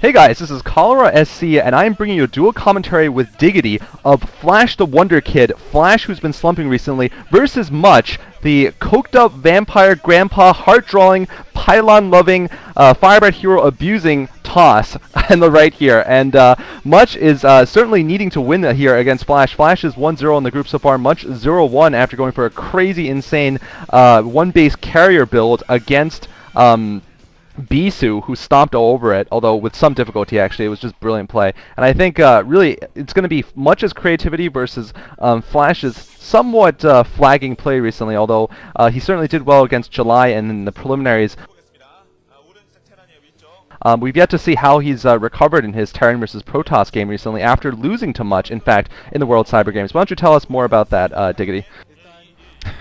Hey guys, this is Cholera SC, and I am bringing you a dual commentary with Diggity of Flash the Wonder Kid, Flash who's been slumping recently, versus Much, the coked-up vampire grandpa, heart-drawing, pylon-loving, firebat hero abusing toss on the right here. And Much is certainly needing to win here against Flash. Flash is 1-0 in the group so far, Much 0-1 after going for a crazy, insane one-base carrier build against Bisu, who stomped all over it, although with some difficulty actually. It was just brilliant play. And I think really it's going to be Much's creativity versus Flash's somewhat flagging play recently, although he certainly did well against July and in the preliminaries. We've yet to see how he's recovered in his Terran versus Protoss game recently after losing to Much, in fact, in the World Cyber Games. Why don't you tell us more about that, Diggity?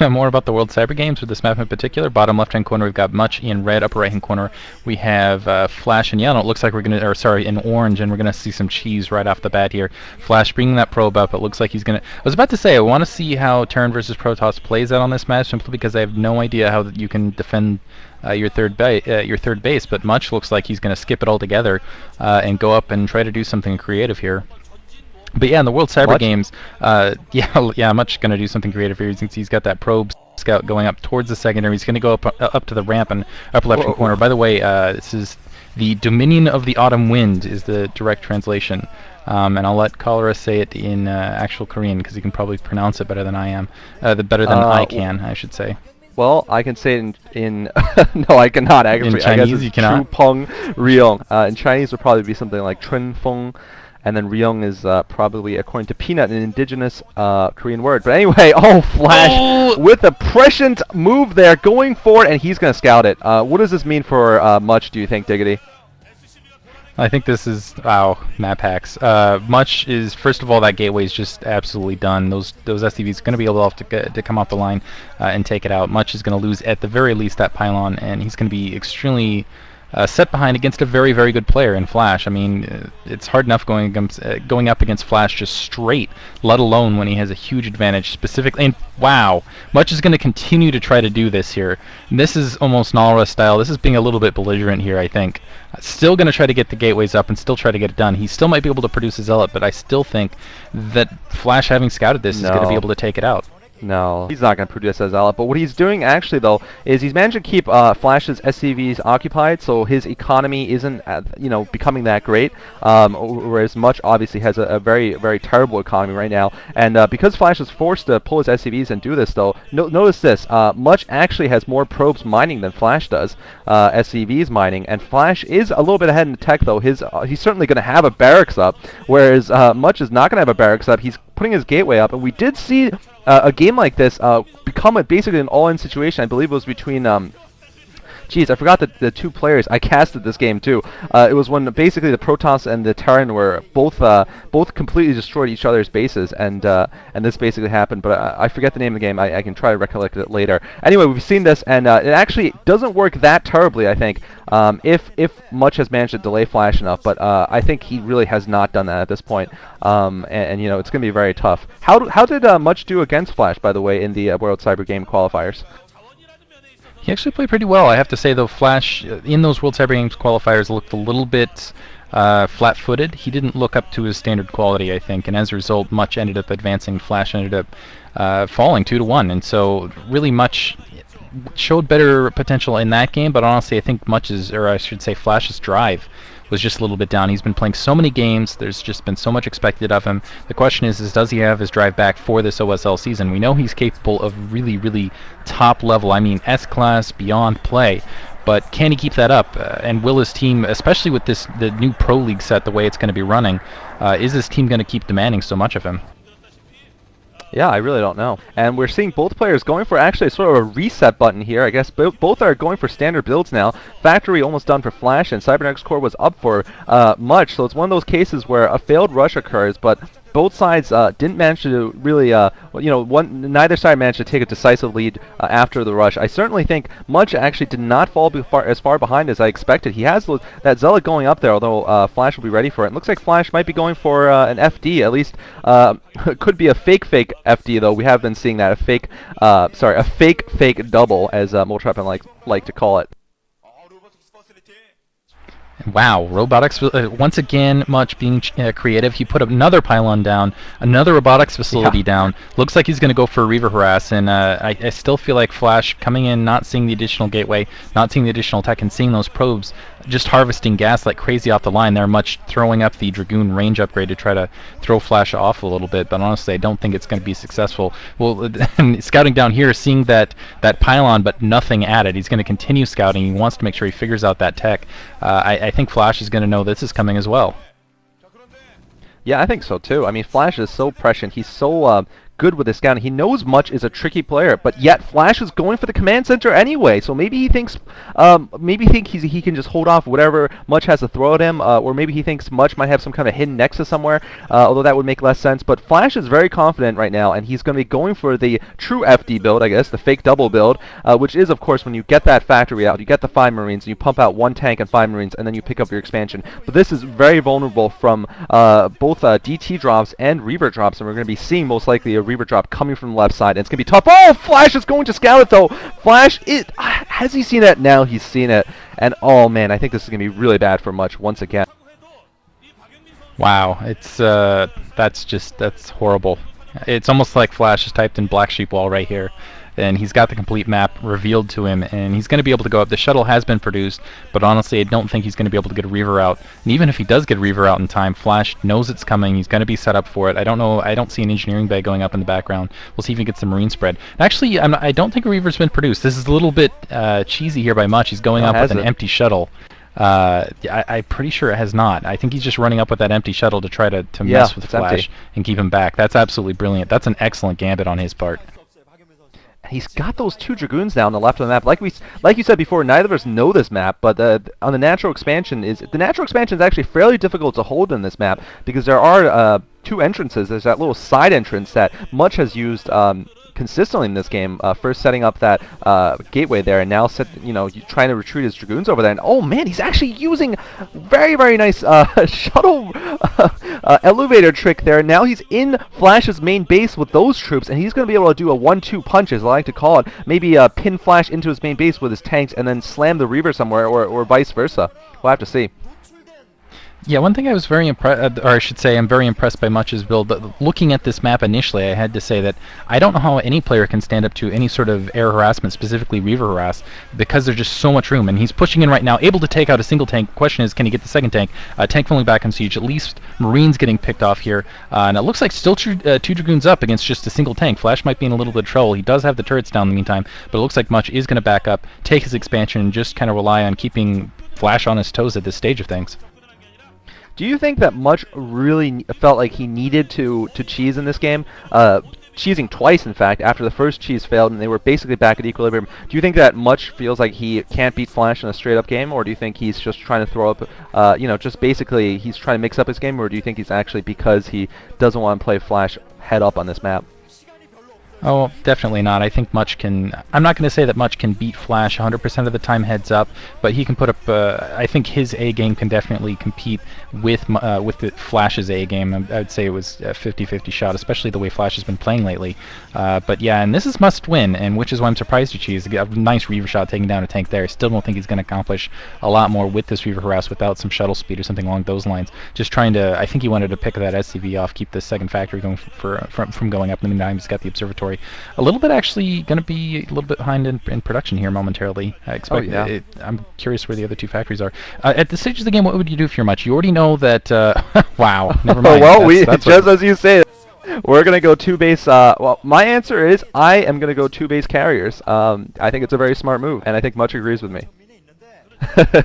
More about the World Cyber Games with this map in particular. Bottom left-hand corner, we've got Much in red. Upper right-hand corner, we have Flash in yellow. It looks like we're gonna, or sorry, in orange, and we're gonna see some cheese right off the bat here. Flash bringing that probe up. It looks like he's gonna. I was about to say I want to see how Terran versus Protoss plays out on this match, simply because I have no idea how you can defend your third base. But Much looks like he's gonna skip it altogether and go up and try to do something creative here. But yeah, in the World Cyber Games, Much going to do something creative here. He's got that probe scout going up towards the secondary. He's going to go up to the ramp and upper left-hand corner. By the way, this is the Dominion of the Autumn Wind is the direct translation. And I'll let Cholera say it in actual Korean because he can probably pronounce it better than I am. Better than I can, I should say. Well, I can say it in no, I cannot actually. In Chinese, I guess you cannot. Chupung-Ryeong. In Chinese, would probably be something like Chun Feng. And then Ryeong is probably, according to Peanut, an indigenous Korean word. But anyway, Flash with a prescient move there, going forward, and he's going to scout it. What does this mean for Much, do you think, Diggity? I think this is, wow, map hacks. Much is, first of all, that gateway is just absolutely done. Those SCVs are going to be able to come off the line and take it out. Much is going to lose, at the very least, that pylon, and he's going to be extremely set behind against a very, very good player in Flash. I mean, it's hard enough going up against Flash just straight, let alone when he has a huge advantage specifically. And wow, Much is going to continue to try to do this here. And this is almost Nalra style. This is being a little bit belligerent here, I think. Still going to try to get the gateways up and still try to get it done. He still might be able to produce a Zealot, but I still think that Flash, having scouted this, is going to be able to take it out. No, he's not going to produce as Zealot. But what he's doing actually, though, is he's managed to keep Flash's SCVs occupied, so his economy isn't, becoming that great. Whereas Much obviously has a very, very terrible economy right now. And because Flash is forced to pull his SCVs and do this, though, notice this: Much actually has more probes mining than Flash does. SCVs mining, and Flash is a little bit ahead in the tech, though. He's certainly going to have a barracks up, whereas Much is not going to have a barracks up. He's putting his gateway up, and we did see a game like this become basically an all-in situation. I believe it was between Jeez, I forgot the two players. I casted this game too. It was when basically the Protoss and the Terran were both completely destroyed each other's bases, and this basically happened. But I forget the name of the game. I can try to recollect it later. Anyway, we've seen this, and it actually doesn't work that terribly, I think, if Much has managed to delay Flash enough. But I think he really has not done that at this point. And it's going to be very tough. How did Much do against Flash, by the way, in the World Cyber Game qualifiers? He actually played pretty well, I have to say, though. Flash, in those World Cyber Games qualifiers, looked a little bit flat-footed. He didn't look up to his standard quality, I think, and as a result, Much ended up advancing. Flash ended up falling 2-1, and so really Much showed better potential in that game, but honestly, I think Flash's drive was just a little bit down. He's been playing so many games. There's just been so much expected of him. The question is does he have his drive back for this OSL season? We know he's capable of really, really top level, I mean S-class, beyond play. But can he keep that up? And will his team, especially with the new Pro League set, the way it's going to be running, is this team going to keep demanding so much of him? Yeah, I really don't know. And we're seeing both players going for actually sort of a reset button here. I guess both are going for standard builds now. Factory almost done for Flash, and Cybernetics Core was up for Much. So it's one of those cases where a failed rush occurs, but both sides didn't manage to really, neither side managed to take a decisive lead after the rush. I certainly think Much actually did not fall as far behind as I expected. He has that Zealot going up there, although Flash will be ready for it. It looks like Flash might be going for an FD, at least. It could be a fake FD, though. We have been seeing that, a fake double, as Moltrap like to call it. Wow, robotics, once again, much being creative. He put another pylon down, another robotics facility down. Looks like he's going to go for a Reaver harass, and I still feel like Flash coming in, not seeing the additional gateway, not seeing the additional tech, and seeing those probes, just harvesting gas like crazy off the line. They're much throwing up the Dragoon range upgrade to try to throw Flash off a little bit, but honestly, I don't think it's going to be successful. Well, scouting down here, seeing that pylon, but nothing added. He's going to continue scouting. He wants to make sure he figures out that tech. I think Flash is going to know this is coming as well. Yeah, I think so too. I mean, Flash is so prescient. He's so good with his scouting. He knows Much is a tricky player, but yet Flash is going for the command center anyway. So maybe he thinks, he can just hold off whatever Much has to throw at him, or maybe he thinks Much might have some kind of hidden nexus somewhere. Although that would make less sense. But Flash is very confident right now, and he's going to be going for the true FD build, I guess, the fake double build, which is, of course, when you get that factory out, you get the 5 Marines, and you pump out 1 tank and 5 Marines, and then you pick up your expansion. But this is very vulnerable from both DT drops and Reaver drops, and we're going to be seeing most likely a Reaver drop coming from the left side, and it's going to be tough. Oh, Flash is going to scout it, though. Flash, has he seen it? Now he's seen it, and oh man, I think this is going to be really bad for Much once again. Wow, it's that's horrible. It's almost like Flash has typed in Black Sheep Wall right here, and he's got the complete map revealed to him, and he's going to be able to go up. The shuttle has been produced, but honestly, I don't think he's going to be able to get a Reaver out. And even if he does get a Reaver out in time, Flash knows it's coming. He's going to be set up for it. I don't know. I don't see an engineering bay going up in the background. We'll see if he gets the Marine spread. Actually, I don't think a Reaver's been produced. This is a little bit cheesy here by Much. He's going up with an empty shuttle. I'm pretty sure it has not. I think he's just running up with that empty shuttle to try to mess with Flash and keep him back. That's absolutely brilliant. That's an excellent gambit on his part. He's got those 2 Dragoons now on the left of the map. Like you said before, neither of us know this map, but on the natural expansion is actually fairly difficult to hold in this map because there are 2 entrances. There's that little side entrance that Much has used consistently in this game. First setting up that gateway there, and now trying to retreat his Dragoons over there. And oh man, he's actually using very, very nice shuttle elevator trick there. Now he's in Flash's main base with those troops, and he's going to be able to do a 1-2 punch, as I like to call it. Maybe pin Flash into his main base with his tanks, and then slam the Reaver somewhere, or vice versa. We'll have to see. Yeah, one thing I was very impressed, or I should say I'm very impressed by Much's build. Looking at this map initially, I had to say that I don't know how any player can stand up to any sort of air harassment, specifically Reaver harass, because there's just so much room. And he's pushing in right now, able to take out a single tank. Question is, can he get the second tank? Tank falling back on siege. At least Marines getting picked off here. And it looks like still 2 Dragoons up against just a single tank. Flash might be in a little bit of trouble. He does have the turrets down in the meantime, but it looks like Much is going to back up, take his expansion, and just kind of rely on keeping Flash on his toes at this stage of things. Do you think that Much really felt like he needed to cheese in this game? Cheesing twice, in fact, after the first cheese failed and they were basically back at equilibrium. Do you think that Much feels like he can't beat Flash in a straight-up game, or do you think he's just trying to throw up, just basically he's trying to mix up his game, or do you think he's actually because he doesn't want to play Flash head-up on this map? Oh, definitely not. I think Much can... I'm not going to say that Much can beat Flash 100% of the time heads up, but he can put up... I think his A game can definitely compete with the Flash's A game. I would say it was a 50-50 shot, especially the way Flash has been playing lately. But yeah, and this is must win, and which is why I'm surprised you cheese. A nice Reaver shot taking down a tank there. I still don't think he's going to accomplish a lot more with this Reaver harass without some shuttle speed or something along those lines. Just trying to... I think he wanted to pick that SCV off, keep the second factory going from going up. In the meantime, he's got the observatory. A little bit actually going to be a little bit behind in production here momentarily. I expect I'm curious where the other 2 factories are. At this stage of the game, what would you do if you're Much? You already know that... wow, never mind. Well, just as you say it, we're going to go 2 base... well, my answer is I am going to go 2 base carriers. I think it's a very smart move, and I think Much agrees with me.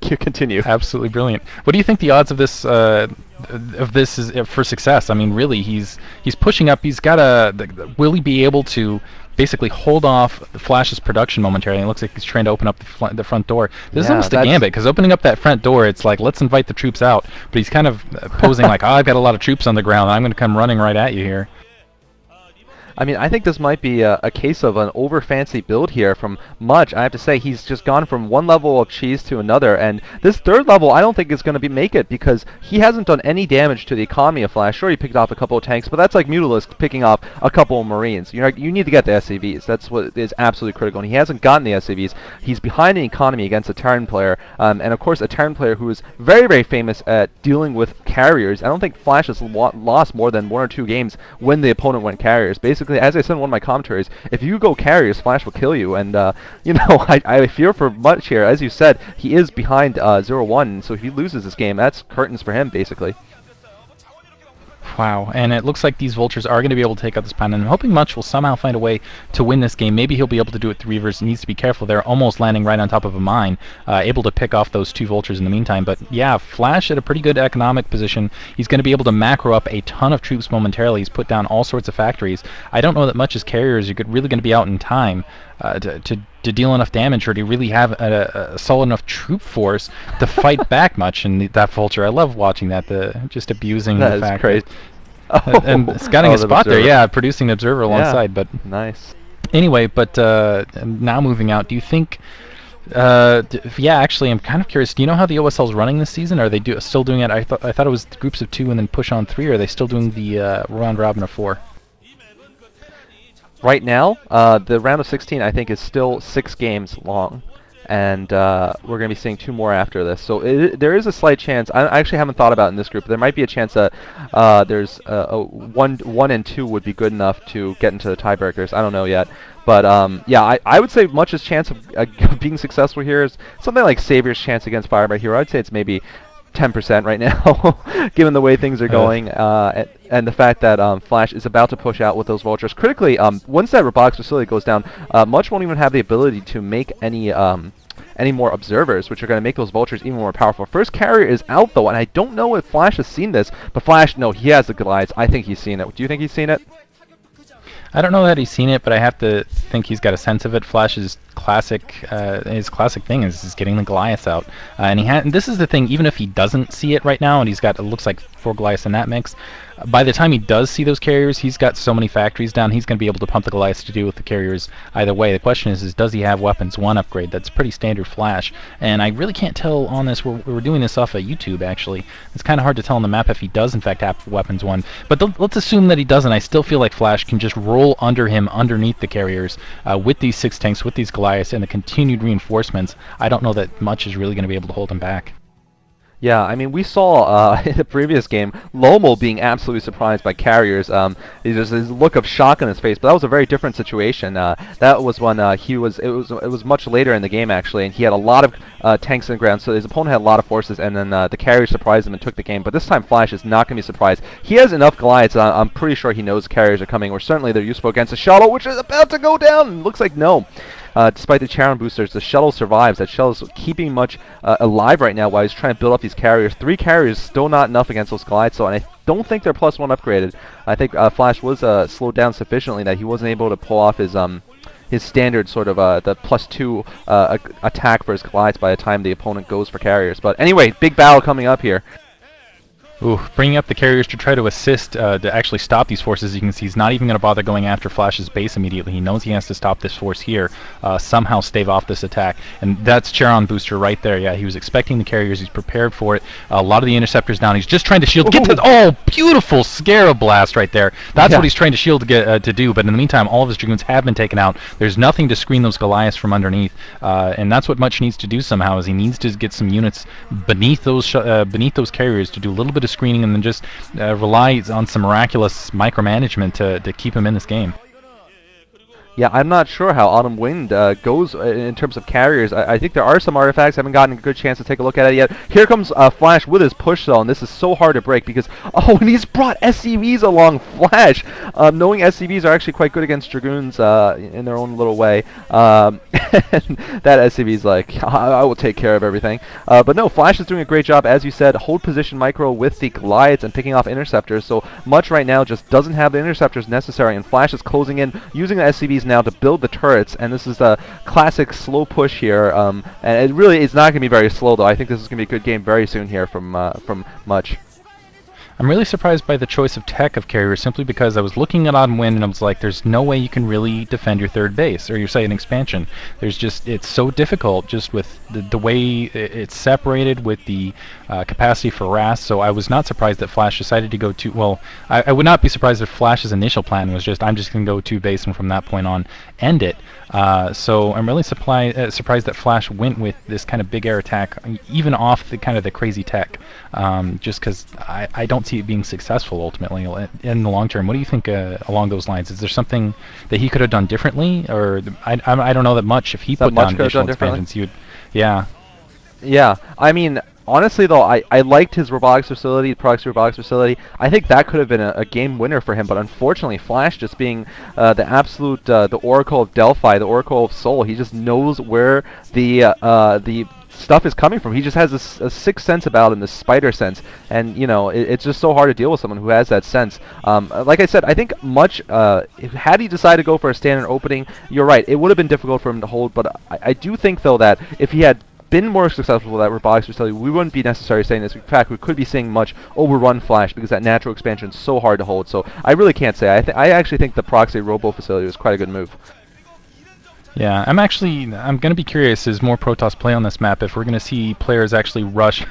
Continue. Absolutely brilliant. What do you think the odds of this is for success? I mean, really, he's pushing up. He's got will he be able to basically hold off Flash's production momentarily? It looks like he's trying to open up the front door. This is almost a gambit, because opening up that front door, it's like, let's invite the troops out. But he's kind of posing like, oh, I've got a lot of troops on the ground. I'm going to come running right at you here. I mean, I think this might be a case of an over fancy build here from Much. I have to say, he's just gone from one level of cheese to another, and this third level I don't think is going to make it because he hasn't done any damage to the economy of Flash. Sure, he picked off a couple of tanks, but that's like Mutalisk picking off a couple of Marines. You need to get the SCVs. That's what is absolutely critical, and he hasn't gotten the SCVs. He's behind the economy against a Terran player, and of course a Terran player who is very, very famous at dealing with carriers. I don't think Flash has lost more than 1 or 2 games when the opponent went carriers. Basically, as I said in one of my commentaries, if you go carriers, Flash will kill you. And I fear for Much here. As you said, he is behind 0-1, so if he loses this game, that's curtains for him, basically. Wow, and it looks like these Vultures are going to be able to take out this Pine, and I'm hoping Much will somehow find a way to win this game. Maybe he'll be able to do it through Reavers. He needs to be careful. They're almost landing right on top of a mine, able to pick off those 2 Vultures in the meantime. But yeah, Flash at a pretty good economic position. He's going to be able to macro up a ton of troops momentarily. He's put down all sorts of factories. I don't know that Much's carriers are really going to be out in time to deal enough damage, or to really have a solid enough troop force to fight back Much. And that Vulture, I love watching that, just abusing the fact That is crazy. and scouting a spot there, yeah, producing an observer alongside. But nice. Anyway, but now moving out, do you think? Yeah, actually, I'm kind of curious. Do you know how the OSL is running this season? Are they still doing it? I thought it was groups of 2 and then push on 3. Or are they still doing the round robin of 4? Right now, the round of 16 I think is still 6 games long, and we're going to be seeing 2 more after this. So there is a slight chance. I actually haven't thought about it in this group. There might be a chance that there's one and 2 would be good enough to get into the tiebreakers. I don't know yet. But yeah, I would say Much's chance of being successful here is something like Savior's chance against Firebite Hero. I'd say it's maybe 10% right now, given the way things are going, and the fact that Flash is about to push out with those Vultures. Critically, once that robotics facility goes down, Much won't even have the ability to make any more observers, which are going to make those Vultures even more powerful. First carrier is out, though, and I don't know if Flash has seen this, but Flash, no, he has the Goliaths. I think he's seen it. Do you think he's seen it? I don't know that he's seen it, but I have to think he's got a sense of it. Flash's classic thing is getting the Goliaths out, and this is the thing. Even if he doesn't see it right now, and he's got, it looks like 4 Goliaths in that mix, by the time he does see those carriers, he's got so many factories down, he's going to be able to pump the Goliaths to deal with the carriers either way. The question is does he have Weapons 1 upgrade? That's pretty standard Flash, and I really can't tell on this. We're doing this off of YouTube, actually. It's kind of hard to tell on the map if he does in fact have Weapons 1, but let's assume that he doesn't. I still feel like Flash can just roll under him underneath the carriers with these 6 tanks, with these Goliaths, and the continued reinforcements. I don't know that Much is really going to be able to hold him back. Yeah, I mean, we saw in the previous game Lomo being absolutely surprised by carriers. There's his look of shock on his face, but that was a very different situation. That was when it was much later in the game actually, and he had a lot of tanks in the ground. So his opponent had a lot of forces, and then the carriers surprised him and took the game. But this time Flash is not going to be surprised. He has enough Goliaths. I'm pretty sure he knows carriers are coming, or certainly they're useful against a shuttle, which is about to go down. Looks like no. Despite the Charon boosters, the shuttle survives. That shuttle is keeping Much alive right now while he's trying to build up these carriers. 3 carriers, still not enough against those Goliaths, and I don't think they're +1 upgraded. I think Flash was slowed down sufficiently that he wasn't able to pull off his standard sort of the +2 attack for his Goliaths by the time the opponent goes for carriers. But anyway, big battle coming up here. Ooh, bringing up the carriers to try to assist to actually stop these forces. You can see he's not even going to bother going after Flash's base immediately. He knows he has to stop this force here, somehow stave off this attack. And that's Charon booster right there. Yeah, he was expecting the carriers. He's prepared for it. A lot of the interceptors down. He's just trying to shield. Get to oh, beautiful Scarab Blast right there. That's what he's trying to shield to get to do. But in the meantime, all of his Dragoons have been taken out. There's nothing to screen those Goliaths from underneath. And that's what Much needs to do somehow. Is he needs to get some units beneath those carriers to do a little bit of screening, and then just rely on some miraculous micromanagement to keep him in this game. Yeah, I'm not sure how Autumn Wind goes in terms of carriers. I think there are some artifacts. I haven't gotten a good chance to take a look at it yet. Here comes Flash with his push cell, and this is so hard to break because, oh, and he's brought SCVs along Flash, knowing SCVs are actually quite good against Dragoons in their own little way. And that SCV's like, I will take care of everything. But no, Flash is doing a great job, as you said, hold position micro with the Goliaths and picking off interceptors. So Much right now just doesn't have the interceptors necessary, and Flash is closing in, using the SCVs now to build the turrets, and this is a classic slow push here, and it really is not going to be very slow, though. I think this is going to be a good game very soon here from Much. I'm really surprised by the choice of tech of carrier simply because I was looking at on win and I was like, there's no way you can really defend your third base or your second expansion. There's just, it's so difficult just with the way it's separated with the capacity for RAS. So I was not surprised that Flash decided to go to, well, I would not be surprised if Flash's initial plan was just, I'm just going to go two base and from that point on end it. So I'm really surprised that Flash went with this kind of big air attack, even off the kind of the crazy tech, just because I don't see it being successful ultimately in the long term. What do you think along those lines? Is there something that he could have done differently, or I don't know that much. If he put down additional expansions, he would, yeah. Yeah, I mean, honestly though, I liked his robotics facility, Proxy robotics facility. I think that could have been a game winner for him, but unfortunately, Flash just being the absolute the Oracle of Delphi, the Oracle of Soul, he just knows where the stuff is coming from. He just has a sixth sense about him, this spider sense, and you know it's just so hard to deal with someone who has that sense. Like I said, I think had he decided to go for a standard opening, you're right, it would have been difficult for him to hold. But I do think though that if he had been more successful with that robotics facility, we wouldn't be necessarily saying this. In fact, we could be seeing much overrun Flash because that natural expansion is so hard to hold. So I really can't say. I actually think the Proxy Robo facility was quite a good move. Yeah, I'm going to be curious as more Protoss play on this map if we're going to see players actually rush.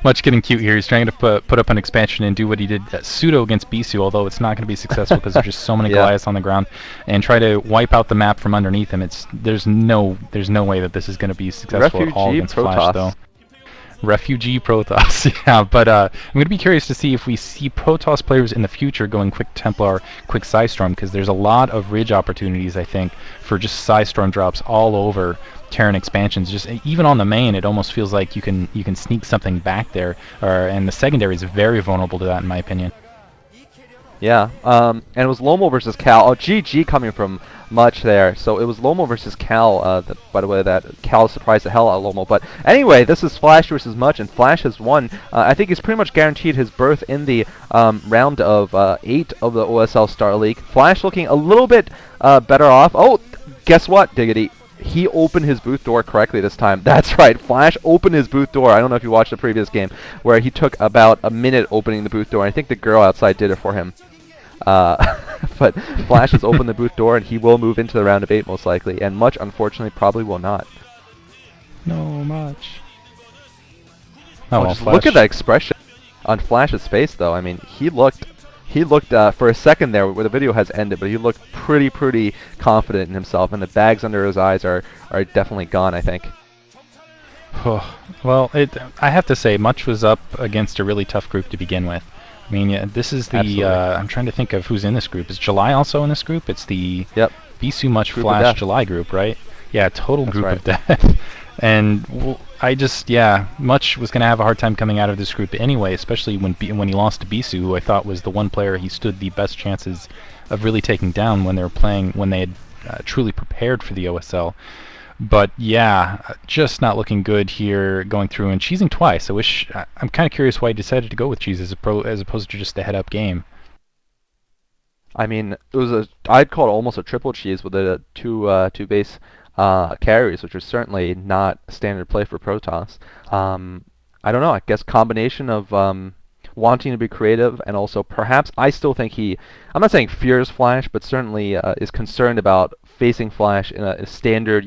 Much getting cute here. He's trying to put up an expansion and do what he did pseudo against Bisu, although it's not going to be successful because there's just so many Goliaths on the ground, and try to wipe out the map from underneath him. There's no way that this is going to be successful at all against Protoss. Flash, though. Refugee Protoss, yeah, but I'm going to be curious to see if we see Protoss players in the future going quick Templar, quick Psystorm, because there's a lot of Ridge opportunities, I think, for just Psystorm drops all over Terran expansions. Just even on the main, it almost feels like you can sneak something back there, and the secondary is very vulnerable to that, in my opinion. Yeah, and it was Lomo versus Cal. Oh, GG coming from Much there. So it was Lomo versus Cal. By the way, that Cal surprised the hell out of Lomo. But anyway, this is Flash versus Much, and Flash has won. I think he's pretty much guaranteed his berth in the round of 8 of the OSL Star League. Flash looking a little bit better off. Oh, guess what, Diggity? He opened his booth door correctly this time. That's right, Flash opened his booth door. I don't know if you watched the previous game, where he took about a minute opening the booth door. I think the girl outside did it for him. But Flash has opened the booth door, and he will move into the round of 8 most likely, and Much, unfortunately, probably will not. No Much. Oh, well, just look at that expression on Flash's face, though. I mean, he looked for a second there, where the video has ended, but he looked pretty confident in himself, and the bags under his eyes are definitely gone, I think. Well, I have to say, Much was up against a really tough group to begin with. I mean, yeah, this is the, I'm trying to think of who's in this group. Is July also in this group? It's the Bisu Much group Flash July group, right? Yeah, total That's group of death. And Much was going to have a hard time coming out of this group anyway, especially when he lost to Bisu, who I thought was the one player he stood the best chances of really taking down when they had truly prepared for the OSL. But yeah, just not looking good here going through and cheesing twice. I'm kind of curious why he decided to go with cheese as opposed to just a head-up game. I mean, I'd call it almost a triple cheese with the two base carries, which is certainly not standard play for Protoss. I don't know. I guess combination of wanting to be creative, and also perhaps I still think I'm not saying fears Flash, but certainly is concerned about facing Flash in a standard,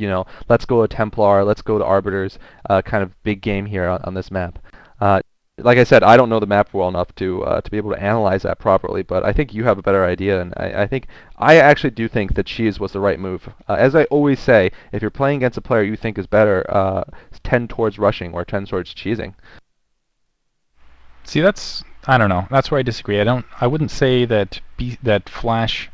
let's go to Templar, let's go to Arbiters kind of big game here on this map. Like I said, I don't know the map well enough to be able to analyze that properly, but I think you have a better idea, and I actually do think that cheese was the right move. As I always say, if you're playing against a player you think is better, tend towards rushing or tend towards cheesing. See, I don't know. That's where I disagree. I wouldn't say that Flash,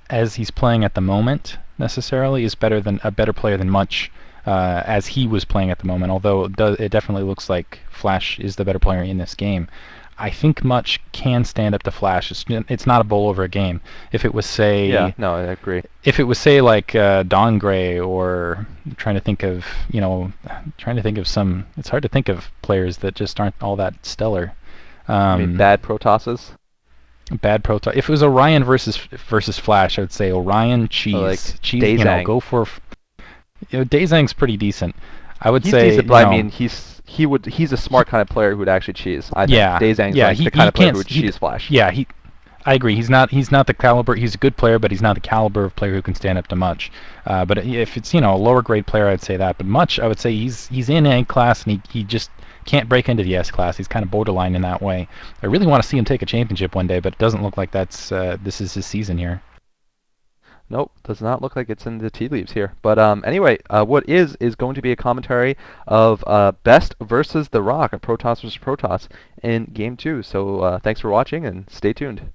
as he's playing at the moment, necessarily is a better player than Much, as he was playing at the moment. Although it definitely looks like Flash is the better player in this game. I think Much can stand up to Flash. It's not a bowl over a game. If it was I agree. If it was like Dawn Gray, or trying to think of some. It's hard to think of players that just aren't all that stellar. I mean, bad Protosses? Bad Protoss. If it was Orion versus Flash, I would say Orion, Cheese. Cheese, Daezang. Go for... Daezang's pretty decent. I would he's say... decent, but I mean, he's he's a smart kind of player who would actually cheese. I think Yeah, Daezang's yeah, like he the kind of player can't who would he, cheese Flash. yeah, I agree. He's not the caliber. He's a good player, but he's not the caliber of player who can stand up to Much. But if it's a lower grade player, I'd say that. But Much, I would say he's in A class, and he just can't break into the S class. He's kind of borderline in that way. I really want to see him take a championship one day, but it doesn't look like this is his season here. Nope, does not look like it's in the tea leaves here. But anyway, what is going to be a commentary of Best versus The Rock, a Protoss versus Protoss in Game 2. So thanks for watching and stay tuned.